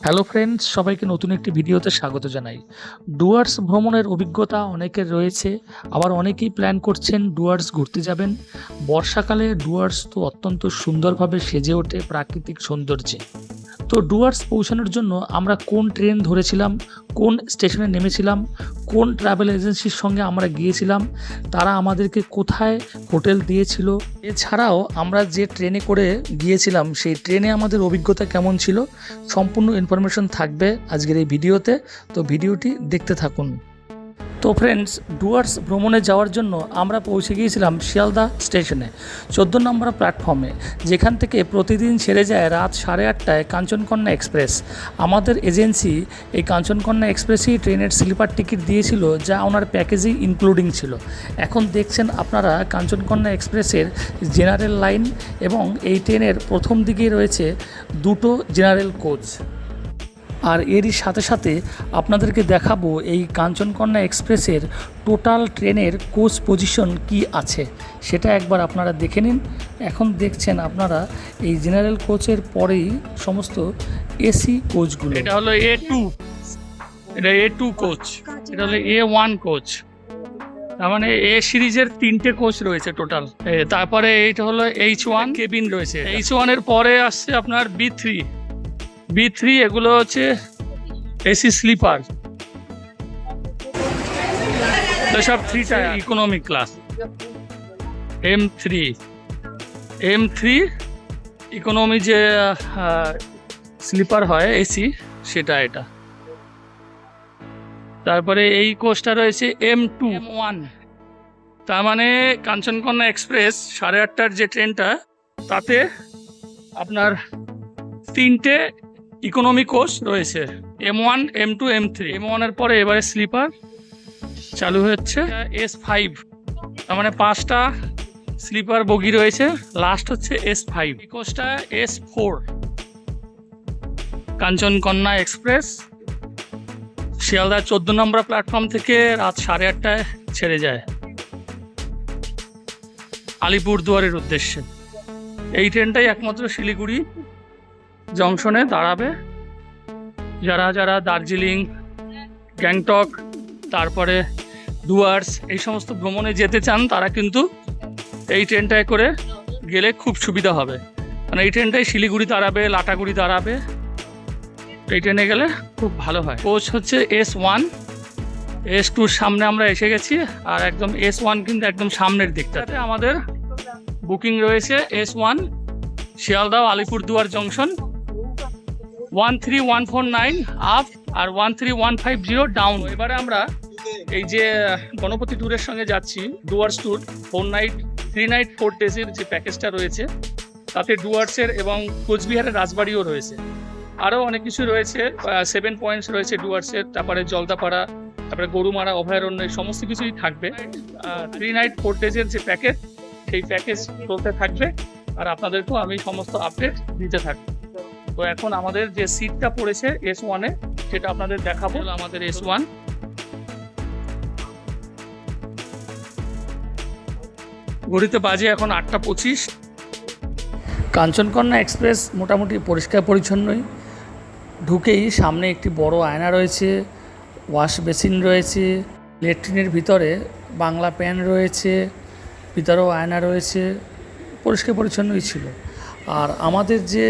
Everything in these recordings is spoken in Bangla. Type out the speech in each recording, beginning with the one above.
হ্যালো ফ্রেন্ডস, সবাইকে নতুন একটি ভিডিওতে স্বাগত জানাই। ডুয়ার্স ভ্রমণের অভিজ্ঞতা অনেকের রয়েছে, আবার অনেকেই প্ল্যান করছেন ডুয়ার্স ঘুরতে যাবেন। বর্ষাকালে ডুয়ার্স তো অত্যন্ত সুন্দরভাবে সেজে ওঠে প্রাকৃতিক সৌন্দর্যে। তো ডুয়ার্স পৌঁছানোর জন্য আমরা কোন ট্রেন ধরেছিলাম, কোন স্টেশনে নেমেছিলাম, কোন ট্রাভেল এজেন্সির সঙ্গে আমরা গিয়েছিলাম, তারা আমাদেরকে কোথায় হোটেল দিয়েছিল, এছাড়াও আমরা যে ট্রেনে করে গিয়েছিলাম সেই ট্রেনে আমাদের অভিজ্ঞতা কেমন ছিল, সম্পূর্ণ ইনফরমেশন থাকবে আজকের এই ভিডিওতে। তো ভিডিওটি দেখতে থাকুন। তো ফ্রেন্ডস, ডুয়ার্স ভ্রমণে যাওয়ার জন্য আমরা পৌঁছে গিয়েছিলাম শিয়ালদা স্টেশনে 14 নম্বর প্ল্যাটফর্মে, যেখান থেকে প্রতিদিন ছেড়ে যায় রাত 8:30টায় কাঞ্চনকন্যা এক্সপ্রেস। আমাদের এজেন্সি এই কাঞ্চনকন্যা এক্সপ্রেসেই ট্রেনের স্লিপার টিকিট দিয়েছিল, যা ওনার প্যাকেজেই ইনক্লুডিং ছিল। এখন দেখছেন আপনারা কাঞ্চনকন্যা এক্সপ্রেসের জেনারেল লাইন, এবং এই ট্রেনের প্রথম দিকেই রয়েছে দুটো জেনারেল কোচ। আর এরই সাথে সাথে আপনাদেরকে দেখাবো এই কাঞ্চনকন্যা এক্সপ্রেসের টোটাল ট্রেনের কোচ পজিশন কি আছে, সেটা একবার আপনারা দেখে নিন। এখন দেখছেন আপনারা এই জেনারেল কোচের পরেই সমস্ত এসি কোচগুলো। এটা হলো A2, এটা A2 কোচ, এটা হলো A1 কোচ। তার মানে এ সিরিজের 3টে কোচ রয়েছে টোটাল। তারপরে এইটা হলো H1 কেবিন রয়েছে। H1 এর পরে আসছে আপনার B3, এগুলো হচ্ছে এসি স্লিপার। তো সব 3টা ইকোনমিক ক্লাস। M3 ইকোনমি যে স্লিপার হয় এসি, সেটা এটা। তারপরে এই কোচটা রয়েছে M1। তার মানে কাঞ্চনকন্যা এক্সপ্রেস 8:30টার যে ট্রেনটা, তাতে আপনার 3টে ইকোনমি কোচ রয়েছে, M1, M2, M3। M1 এর পরে এবারে স্লিপার চালু হচ্ছে S5। তার মানে 5টা স্লিপার বগি রয়েছে, লাস্ট হচ্ছে S5। কোচটা S4। Kanchankanya express Sealdah 14 নম্বর প্ল্যাটফর্ম থেকে রাত 8:30টায় ছেড়ে যায় আলিপুরদুয়ারের উদ্দেশ্যে। এই ট্রেনটাই একমাত্র শিলিগুড়ি জংশনে দাঁড়াবে। যারা যারা দার্জিলিং, গ্যাংটক, তারপরে ডুয়ার্স এই সমস্ত ভ্রমণে যেতে চান, তারা কিন্তু এই ট্রেনটায় করে গেলে খুব সুবিধা হবে। মানে এই ট্রেনটাই শিলিগুড়ি দাঁড়াবে, লাটাগুড়ি দাঁড়াবে, এই ট্রেনে গেলে খুব ভালো হয়। কোচ হচ্ছে S1, S2-র সামনে আমরা এসে গেছি, আর একদম S1 কিন্তু একদম সামনের দিকটাতে আমাদের বুকিং রয়েছে। S1 Sealdah Alipurduar junction 13149 up আর 13150 ডাউন। এবারে আমরা এই যে গণপতি ট্যুরের সঙ্গে যাচ্ছি, ডুয়ার্স ট্যুর 4 নাইট 3 নাইট 4 ডেজের যে প্যাকেজটা রয়েছে, তাতে ডুয়ার্সের এবং কোচবিহারের রাজবাড়িও রয়েছে, আরও অনেক কিছু রয়েছে। 7 পয়েন্টস রয়েছে ডুয়ার্সের, তারপরে জলদাপাড়া, তারপরে গরুমারা অভয়ারণ্য, এই সমস্ত কিছুই থাকবে। 3 নাইট 4 ডেজের যে প্যাকেজ, সেই প্যাকেজ চলতে থাকবে, আর আপনাদেরকেও আমি সমস্ত আপডেট দিতে থাকবো। তো এখন আমাদের যে সিটটা পড়েছে S1-এ, সেটা আপনাদের দেখাবো। আমাদের S1 ঘড়িতে বাজে এখন 8টা 25। কাঞ্চনকন্যা এক্সপ্রেস মোটামুটি পরিষ্কার পরিচ্ছন্নই। ঢুকেই সামনে একটি বড় আয়না রয়েছে, ওয়াশ বেসিন রয়েছে, ল্যাট্রিনের ভিতরে বাংলা প্যান রয়েছে, ভিতরেও আয়না রয়েছে, পরিষ্কার পরিচ্ছন্নই ছিল। আর আমাদের যে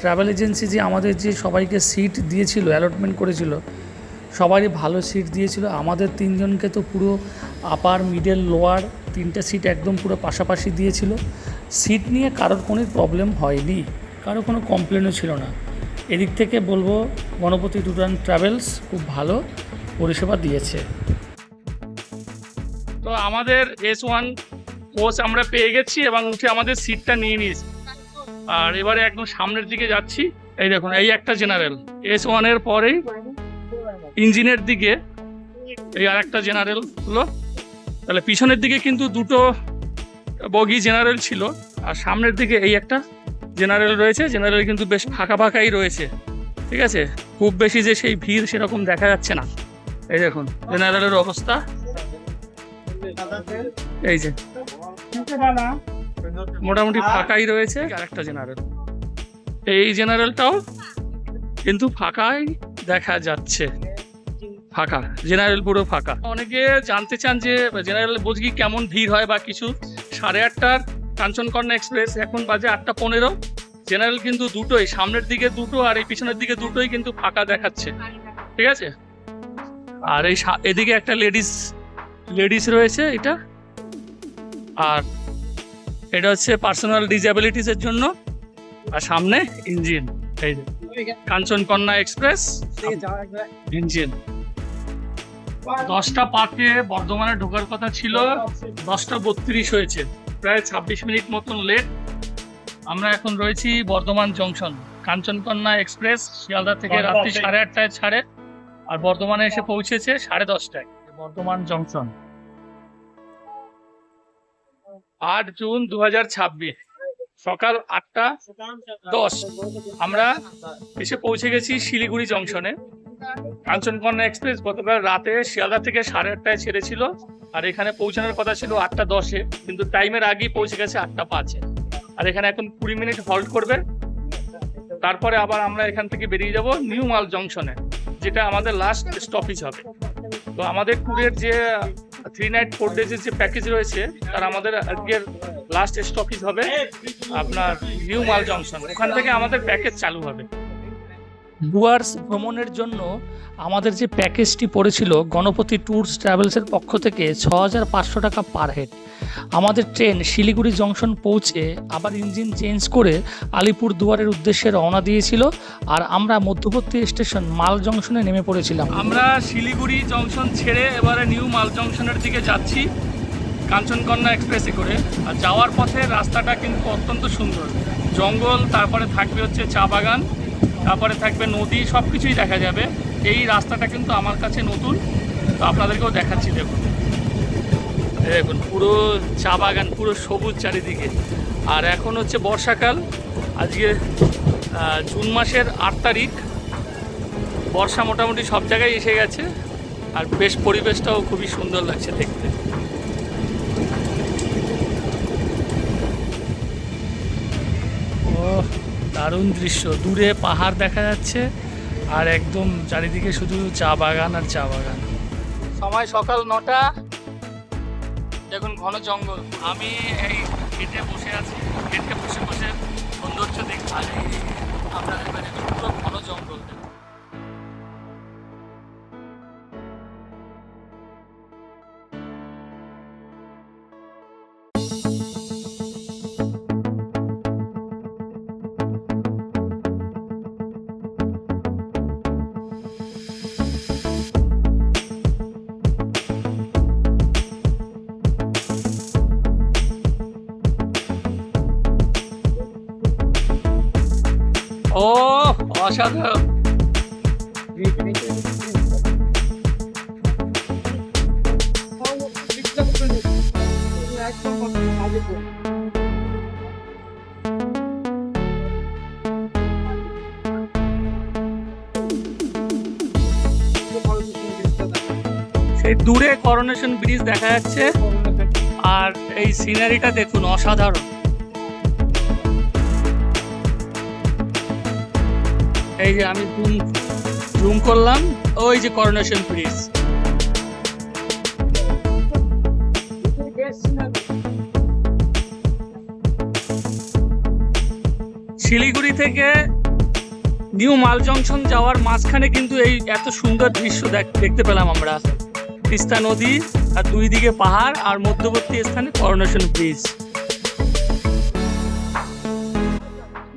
ট্রাভেল এজেন্সি যে আমাদের যে সবাইকে সিট দিয়েছিল, অ্যালটমেন্ট করেছিল, সবারই ভালো সিট দিয়েছিল। আমাদের 3জনকে তো পুরো আপার, মিডল, লোয়ার 3টে সিট একদম পুরো পাশাপাশি দিয়েছিল। সিট নিয়ে কারোর কোনো প্রবলেম হয়নি, কারো কোনো কমপ্লেনও ছিল না। এদিক থেকে বলবো গণপতি ট্যুর অ্যান্ড ট্রাভেলস খুব ভালো পরিষেবা দিয়েছে। তো আমাদের S1 কোচ আমরা পেয়ে গেছি এবং উঠে আমাদের সিটটা নিয়ে নিয়েছি, আর এবারে একদম সামনের দিকে যাচ্ছি। এই দেখুন, এই একটা জেনারেল S1 এর পরেই ইঞ্জিনের দিকে এই আর একটা জেনারেল হলো। তাহলে পিছনের দিকে কিন্তু দুটো বগি জেনারেল ছিল, আর সামনের দিকে এই একটা জেনারেল রয়েছে। জেনারেল কিন্তু বেশ ফাঁকা ফাঁকাই রয়েছে, ঠিক আছে, খুব বেশি যে সেই ভিড় সেরকম দেখা যাচ্ছে না। এই দেখুন জেনারেলের অবস্থা, এই যে মোটামুটি ফাঁকাই রয়েছে। আর একটা জেনারেল, এই জেনারেলটাও কিন্তু ফাঁকাই দেখা যাচ্ছে, ফাঁকা, জেনারেল পুরো ফাঁকা। অনেকে জানতে চান যে জেনারেল বগি কেমন ভিড় হয় বা কিছু। 8:30টার কাঞ্চনকন্যা এক্সপ্রেস, এখন বাজে 8:15। জেনারেল কিন্তু দুটোই, সামনের দিকে দুটো আর এই পিছনের দিকে দুটোই কিন্তু ফাঁকা দেখাচ্ছে, ঠিক আছে। আর এই এদিকে একটা লেডিস রয়েছে, এটা। আর এটা হচ্ছে পার্সোনাল ডিসএবিলিটিস এর জন্য। আর সামনে ইঞ্জিন, এই কাঞ্চনকন্যা এক্সপ্রেস ইঞ্জিন। 10টা 5-এ বর্ধমানে ঢোকার কথা ছিল, 10টা 32 হয়েছে, প্রায় 26 মিনিট মতন লেট। আমরা এখন রয়েছি বর্ধমান জংশন। কাঞ্চনকন্যা এক্সপ্রেস শিয়ালদা থেকে রাত্রি 8:30টায় ছাড়ে, আর বর্ধমানে এসে পৌঁছেছে 10:30টায়। বর্ধমান জংশন, 8 জুন 2026, সকাল 8:10। আমরা এসে পৌঁছে গেছি শিলিগুড়ি জংশনে। কাঞ্চনকন্যা এক্সপ্রেস গতকাল রাতে শিয়ালদা থেকে 8:30টায় ছেড়েছিল, আর এখানে পৌঁছানোর কথা ছিল 8:10-এ, কিন্তু টাইমের আগেই পৌঁছে গেছে 8:05-এ। আর এখানে এখন 20 মিনিট হল্ট করবে, তারপরে আবার আমরা এখান থেকে বেরিয়ে যাব নিউ মাল জংশনে, যেটা আমাদের লাস্ট স্টপেজ হবে। তো আমাদের ট্যুরের যে 3 নাইট 4 ডেজের যে প্যাকেজ রয়েছে, তার আমাদের আজকের লাস্ট স্টপেজ হবে আপনার নিউ মাল জংশন। ওখান থেকে আমাদের প্যাকেজ চালু হবে। ডুয়ার্স ভ্রমণের জন্য আমাদের যে প্যাকেজটি পড়েছিল গণপতি ট্যুরস ট্রাভেলসের পক্ষ থেকে 6,500 টাকা পার হেড। আমাদের ট্রেন শিলিগুড়ি জংশন পৌঁছে আবার ইঞ্জিন চেঞ্জ করে আলিপুর দুয়ারের উদ্দেশ্যে রওনা দিয়েছিল, আর আমরা মধ্যবর্তী স্টেশন মাল জংশনে নেমে পড়েছিলাম। আমরা শিলিগুড়ি জংশন ছেড়ে এবারে নিউ মাল জংশনের দিকে যাচ্ছি কাঞ্চনকন্যা এক্সপ্রেসে করে। আর যাওয়ার পথে রাস্তাটা কিন্তু অত্যন্ত সুন্দর, জঙ্গল, তারপরে থাকবে হচ্ছে চা বাগান, তারপরে থাকবে নদী, সব কিছুই দেখা যাবে। এই রাস্তাটা কিন্তু আমার কাছে নতুন, তো আপনাদেরকেও দেখাচ্ছি। দেখুন দেখুন পুরো চা বাগান, পুরো সবুজ চারিদিকে। আর এখন হচ্ছে বর্ষাকাল, আজকে জুন মাসের 8 তারিখ। বর্ষা মোটামুটি সব জায়গায় এসে গেছে, আর বেশ পরিবেশটাও খুবই সুন্দর লাগছে দেখতে। ও দারুণ দৃশ্য, দূরে পাহাড় দেখা যাচ্ছে, আর একদম চারিদিকে শুধু চা বাগান আর চা বাগান। সময় সকাল 9টা, দেখুন ঘন জঙ্গল। আমি এই গেটে বসে আছি, গেটে বসে বসে সৌন্দর্য দেখছি। আপনাদের বাড়ি পুরো ঘন জঙ্গল। ও অসাধারণ, সেই দূরে করোনেশন ব্রিজ দেখা যাচ্ছে, আর এই সিনারিটা দেখুন অসাধারণ। এই যে আমি জুম করলাম, ওই যে করোনেশন ব্রিজ। শিলিগুড়ি থেকে নিউ মাল জংশন যাওয়ার মাঝখানে কিন্তু এই এত সুন্দর দৃশ্য দেখতে পেলাম আমরা। তিস্তা নদী, আর দুই দিকে পাহাড়, আর মধ্যবর্তী স্থানে করোনেশন ব্রিজ।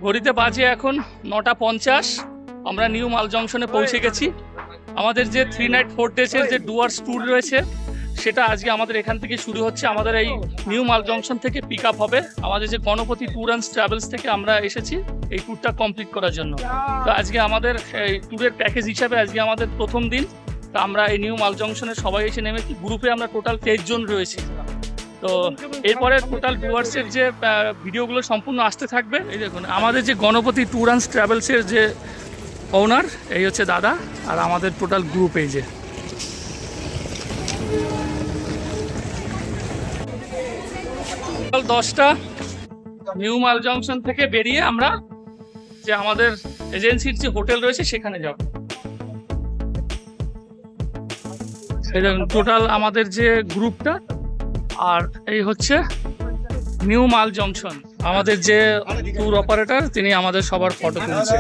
ঘড়িতে বাজে এখন 9:50, আমরা নিউ মাল জংশনে পৌঁছে গেছি। আমাদের যে 3 নাইট 4 ডেজের যে ডুয়ার্স ট্যুর রয়েছে, সেটা আজকে আমাদের এখান থেকে শুরু হচ্ছে। আমাদের এই নিউ মাল জংশন থেকে পিক আপ হবে। আমাদের যে গণপতি ট্যুর অ্যান্ড ট্রাভেলস থেকে আমরা এসেছি এই ট্যুরটা কমপ্লিট করার জন্য। তো আজকে আমাদের এই ট্যুরের প্যাকেজ হিসাবে আজকে আমাদের প্রথম দিন। তো আমরা এই নিউ মাল জংশনে সবাই এসে নেমেছি। গ্রুপে আমরা টোটাল 23 জন রয়েছি। তো এরপরে টোটাল ডুয়ার্সের যে ভিডিওগুলো সম্পূর্ণ আসতে থাকবে। এই দেখুন আমাদের যে গণপতি ট্যুর অ্যান্ড ট্রাভেলসের যে ওনার, এই হচ্ছে দাদা, আর আমাদের টোটাল গ্রুপ। এই যে সকাল 10টা নিউ মাল জংশন থেকে বেরিয়ে আমরা যে আমাদের এজেন্সির যে হোটেল রয়েছে সেখানে যাব। টোটাল আমাদের যে গ্রুপটা, আর এই হচ্ছে নিউ মাল জংশন, আমাদের যে ট্যুর অপারেটর তিনি আমাদের সবার ফটো তুলছে।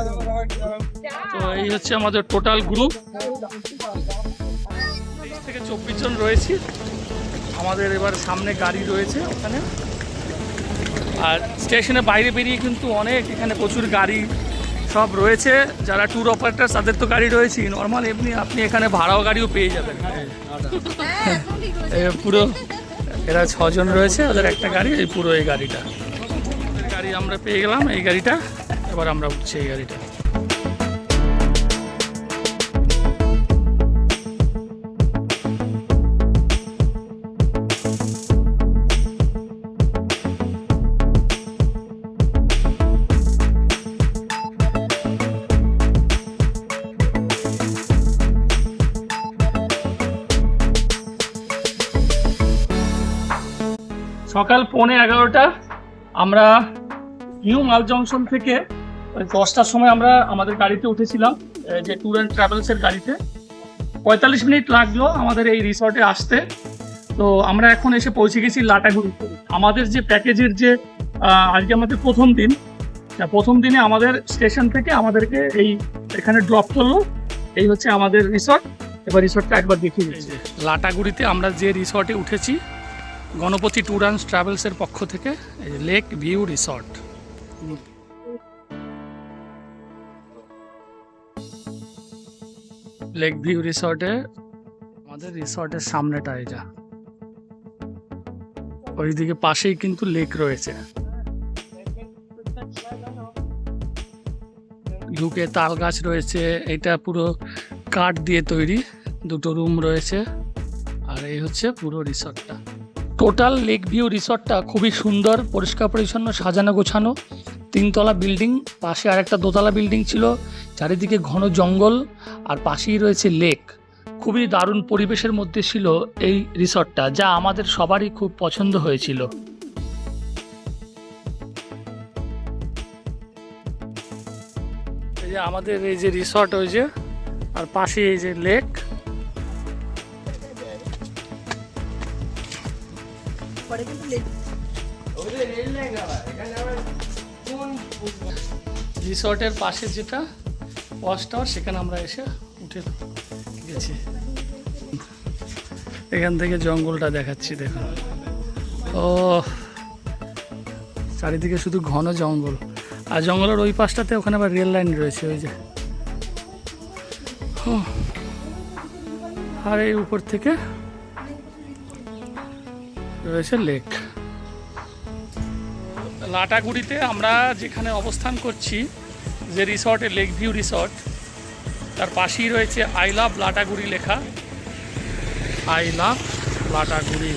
তো এই হচ্ছে আমাদের টোটাল গ্রুপ, 23 থেকে 24 জন রয়েছি। আমাদের এবার সামনে গাড়ি রয়েছে ওখানে, আর স্টেশনের বাইরে বেরিয়ে কিন্তু অনেক এখানে প্রচুর গাড়ি সব রয়েছে। যারা ট্যুর অপারেটর তাদের তো গাড়ি রয়েছেই, নর্মাল এমনি আপনি এখানে ভাড়াও গাড়িও পেয়ে যাবেন। পুরো এরা 6 জন রয়েছে, ওদের একটা গাড়ি, এই পুরো এই গাড়িটা গাড়ি আমরা পেয়ে গেলাম, এই গাড়িটা। এবার আমরা উঠছি এই গাড়িটা। সকাল 11:15 আমরা নিউ মাল জংশন থেকে 10টার সময় আমরা আমাদের গাড়িতে উঠেছিলাম, যে ট্যুর অ্যান্ড ট্রাভেলসের গাড়িতে। 45 মিনিট লাগলো আমাদের এই রিসর্টে আসতে। তো আমরা এখন এসে পৌঁছে গেছি লাটাগুড়িতে। আমাদের যে প্যাকেজের যে আজকে আমাদের প্রথম দিনে আমাদের স্টেশন থেকে আমাদেরকে এখানে ড্রপ করলো। এই হচ্ছে আমাদের রিসর্ট। এবার রিসর্টটা একবার দেখিয়ে দিচ্ছি। লাটাগুড়িতে আমরা যে রিসর্টে উঠেছি গণপতি ট্যুর অ্যান্ড ট্রাভেলসের পক্ষ থেকে, lake view resort. Lake view রিসর্টে আমাদের রিসর্টের সামনেটা এটা, ওইদিকে পাশেই কিন্তু লেক রয়েছে। ঢুকে তাল গাছ রয়েছে, এটা পুরো কাঠ দিয়ে তৈরি, 2টো রুম রয়েছে, আর এই হচ্ছে পুরো রিসর্টটা। টোটাল লেক ভিউ রিসর্টটা খুবই সুন্দর, পরিষ্কার পরিচ্ছন্ন, সাজানো গোছানো। 3 তলা বিল্ডিং, পাশে আরেকটা 2 তলা বিল্ডিং ছিল, চারিদিকে ঘন জঙ্গল, আর পাশেই রয়েছে লেক। খুবই দারুণ পরিবেশের মধ্যে ছিল এই রিসর্টটা, যা আমাদের সবারই খুব পছন্দ হয়েছিল। এই যে আমাদের এই যে রিসর্ট, ওই যে, আর পাশে এই যে লেক। রিসর্টের পাশে যেটা ওয়াচ টাওয়ার, সেখানে আমরা এসে উঠে গেছি। এখান থেকে জঙ্গলটা দেখাচ্ছি, দেখুন। ও চারিদিকে শুধু ঘন জঙ্গল, আর জঙ্গলের ওই পাশটাতে ওখানে আবার রেল লাইন রয়েছে, ওই যে। আর এই উপর থেকে রয়েছে লেক। লাটাগুড়িতে আমরা যেখানে অবস্থান করছি, যে রিসর্টে লেক ভিউ রিসর্ট, তার পাশেই রয়েছে আই লাভ লাটাগুড়ি লেখা, I love Lataguri.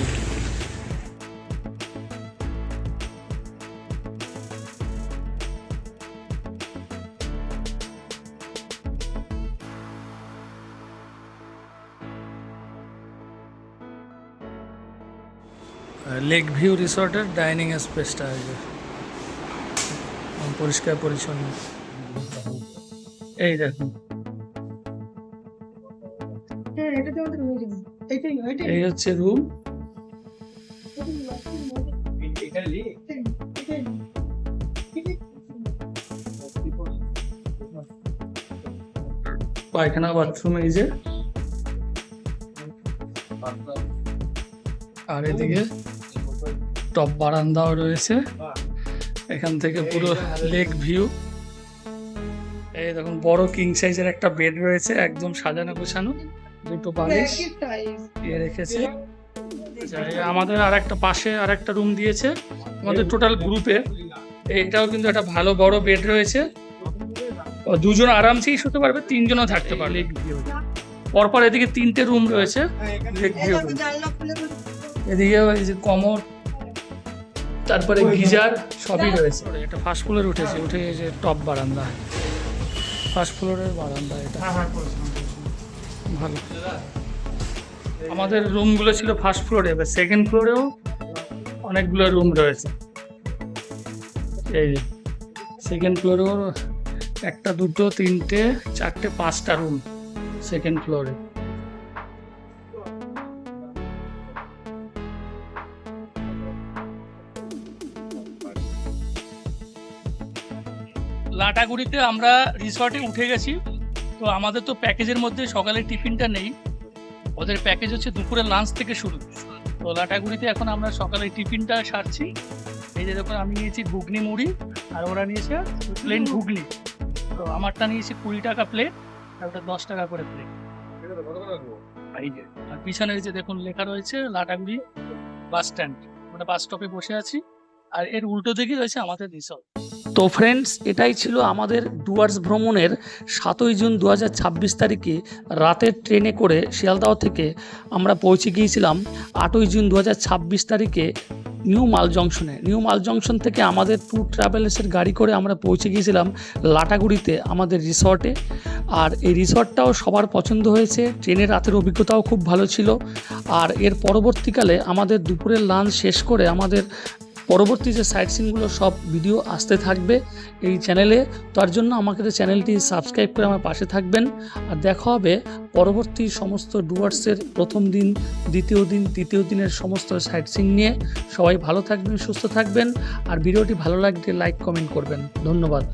Lake view রিসর্টের ডাইনিং স্পেসটা আছে, পরিষ্কার পরিচ্ছন্ন। এই দেখুন, এই হচ্ছে রুম। পায়খানা বাথরুম এই যে, আর এদিকে টপ বারান্দাও রয়েছে। এখান থেকে পুরো লেক ভিউ। এই দেখুন, বড় কিং সাইজের একটা বেড রয়েছে, একদম সাজানো গোছানো, 2টো বালিশ দিয়ে রেখেছে। আমাদের আর একটা পাশে আর একটা রুম দিয়েছে আমাদের টোটাল গ্রুপে। এইটাও কিন্তু একটা ভালো বড় বেড রয়েছে, 2 জন আরামসেই শুতে পারবে, 3 জনও থাকতে পারবে। পরপর এদিকে 3টে রুম রয়েছে লেক ভিউ। এদিকে এই যে কমোড, তারপরে গিজার সবই রয়েছে। এটা ফার্স্ট ফ্লোরে উঠেছে, উঠে এই যে টপ বারান্দা, ফার্স্ট ফ্লোরের বারান্দা এটা। ভালো, আমাদের রুমগুলো ছিল ফার্স্ট ফ্লোরে, এবার সেকেন্ড ফ্লোরেও অনেকগুলো রুম রয়েছে। এই যে সেকেন্ড ফ্লোরেও একটা, দুটো, তিনটে, চারটে, 5টা রুম সেকেন্ড ফ্লোরে। লাটাগুড়িতে আমরা রিসর্টে উঠে গেছি। তো আমাদের তো প্যাকেজের মধ্যে সকালের টিফিনটা নেই, ওদের প্যাকেজ হচ্ছে দুপুরের লাঞ্চ থেকে শুরু। তো লাটাগুড়িতে এখন আমরা সকালের টিফিনটা সারছি। এই যে দেখুন, আমি নিয়েছি ঘুগনি মুড়ি, আর ওরা নিয়েছে প্লেন ঘুগনি। তো আমারটা নিয়েছি 20 টাকা প্লেট, আর ওটা 10 টাকা করে প্লেট। এই যে, আর পিছনে এই যে দেখুন লেখা রয়েছে লাটাগুড়ি বাস স্ট্যান্ড, ওটা বাস স্টপে বসে আছি, আর এর উল্টো দিকেই রয়েছে আমাদের রিসর্ট। তো ফ্রেন্ডস, এটাই ছিল আমাদের ডুয়ার্স ভ্রমণের 7ই জুন 2026 তারিখে রাতের ট্রেনে করে শিয়ালদহ থেকে আমরা পৌঁছে গিয়েছিলাম 8ই জুন 2026 তারিখে নিউ মাল জংশনে। নিউ মাল জংশন থেকে আমাদের ট্যুর ট্রাভেলসের গাড়ি করে আমরা পৌঁছে গিয়েছিলাম লাটাগুড়িতে আমাদের রিসর্টে। আর এই রিসর্টটাও সবার পছন্দ হয়েছে, ট্রেনের রাতের অভিজ্ঞতাও খুব ভালো ছিল। আর এর পরবর্তীকালে আমাদের দুপুরের লাঞ্চ শেষ করে আমাদের পরবর্তী যে সাইট সিনগুলো সব ভিডিও আসতে থাকবে এই চ্যানেলে। তার জন্য আমাকে চ্যানেলটি সাবস্ক্রাইব করে আমার পাশে থাকবেন। আর দেখা হবে পরবর্তী সমস্ত ডুয়ার্সের প্রথম দিন, দ্বিতীয় দিন, তৃতীয় দিনের সমস্ত সাইট সিন নিয়ে। সবাই ভালো থাকবেন, সুস্থ থাকবেন, আর ভিডিওটি ভালো লাগলে লাইক কমেন্ট করবেন। ধন্যবাদ।